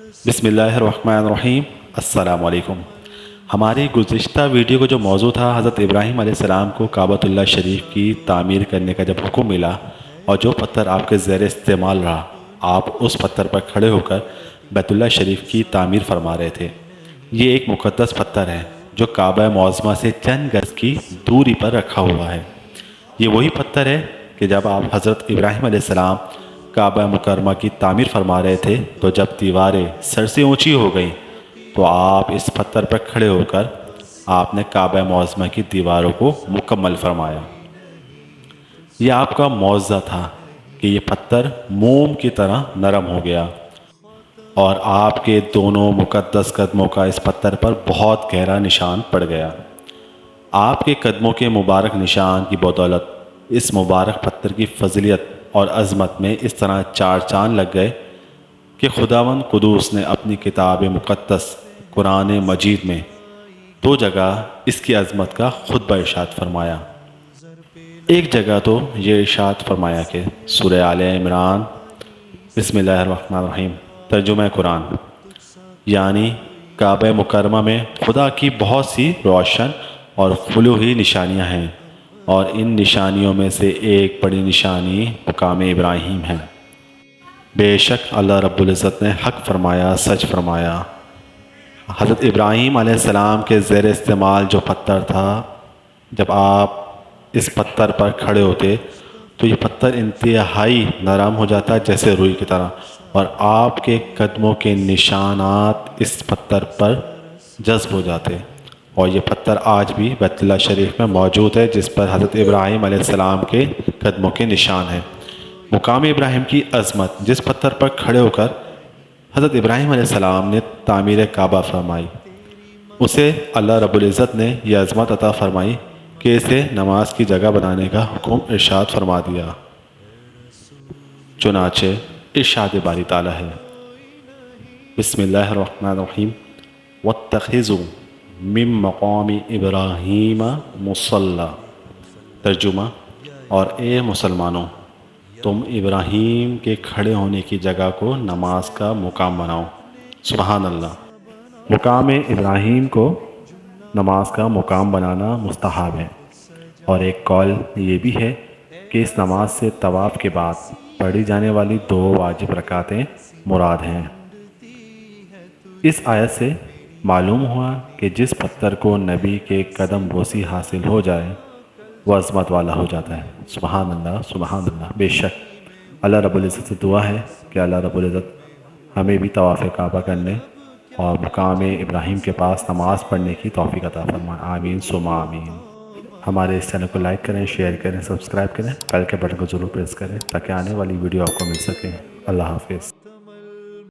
بسم اللہ الرحمن الرحیم۔ السلام علیکم۔ ہماری گزشتہ ویڈیو کا جو موضوع تھا، حضرت ابراہیم علیہ السلام کو کعبۃ اللہ شریف کی تعمیر کرنے کا جب حکم ملا اور جو پتھر آپ کے زیر استعمال رہا، آپ اس پتھر پر کھڑے ہو کر بیت اللہ شریف کی تعمیر فرما رہے تھے۔ یہ ایک مقدس پتھر ہے جو کعبہ معظمہ سے چند گز کی دوری پر رکھا ہوا ہے۔ یہ وہی پتھر ہے کہ جب آپ حضرت ابراہیم علیہ السلام کعبہ مکرمہ کی تعمیر فرما رہے تھے تو جب دیواریں سر سے اونچی ہو گئیں تو آپ اس پتھر پر کھڑے ہو کر آپ نے کعبہ معظمہ کی دیواروں کو مکمل فرمایا۔ یہ آپ کا معجزہ تھا کہ یہ پتھر موم کی طرح نرم ہو گیا اور آپ کے دونوں مقدس قدموں کا اس پتھر پر بہت گہرا نشان پڑ گیا۔ آپ کے قدموں کے مبارک نشان کی بدولت اس مبارک پتھر کی فضیلت اور عظمت میں اس طرح چار چاند لگ گئے کہ خداوند قدوس نے اپنی کتاب مقدس قرآن مجید میں 2 جگہ اس کی عظمت کا خطبہ ارشاد فرمایا۔ ایک جگہ تو یہ ارشاد فرمایا کہ سورہ آل عمران بسم اللہ الرحمن الرحیم ترجمہ قرآن، یعنی کعبہ مکرمہ میں خدا کی بہت سی روشن اور خلوصی نشانیاں ہیں، اور ان نشانیوں میں سے ایک بڑی نشانی مقام ابراہیم ہے۔ بے شک اللہ رب العزت نے حق فرمایا، سچ فرمایا۔ حضرت ابراہیم علیہ السلام کے زیر استعمال جو پتھر تھا، جب آپ اس پتھر پر کھڑے ہوتے تو یہ پتھر انتہائی نرم ہو جاتا جیسے روئی کی طرح، اور آپ کے قدموں کے نشانات اس پتھر پر جذب ہو جاتے، اور یہ پتھر آج بھی بیت اللہ شریف میں موجود ہے جس پر حضرت ابراہیم علیہ السلام کے قدموں کے نشان ہیں۔ مقام ابراہیم کی عظمت، جس پتھر پر کھڑے ہو کر حضرت ابراہیم علیہ السلام نے تعمیر کعبہ فرمائی، اسے اللہ رب العزت نے یہ عظمت عطا فرمائی کہ اسے نماز کی جگہ بنانے کا حکم ارشاد فرما دیا۔ چنانچہ ارشاد باری تعالیٰ ہے، بسم اللہ الرحمن الرحیم واتخذوا من مقام ابراہیم مصلی، ترجمہ، اور اے مسلمانوں، تم ابراہیم کے کھڑے ہونے کی جگہ کو نماز کا مقام بناؤ۔ سبحان اللہ۔ مقام ابراہیم کو نماز کا مقام بنانا مستحب ہے، اور ایک قول یہ بھی ہے کہ اس نماز سے طواف کے بعد پڑھی جانے والی 2 واجب رکعتیں مراد ہیں۔ اس آیت سے معلوم ہوا کہ جس پتھر کو نبی کے قدم بوسی حاصل ہو جائے وہ عظمت والا ہو جاتا ہے۔ سبحان اللہ، سبحان اللہ۔ بے شک اللہ رب العزت سے دعا ہے کہ اللہ رب العزت ہمیں بھی طواف کعبہ کرنے اور مقام ابراہیم کے پاس نماز پڑھنے کی توفیق عطا فرمائے۔ آمین ثم آمین۔ ہمارے اس چینل کو لائک کریں، شیئر کریں، سبسکرائب کریں، بیل کے بٹن کو ضرور پریس کریں تاکہ آنے والی ویڈیو آپ کو مل سکے۔ اللہ حافظ۔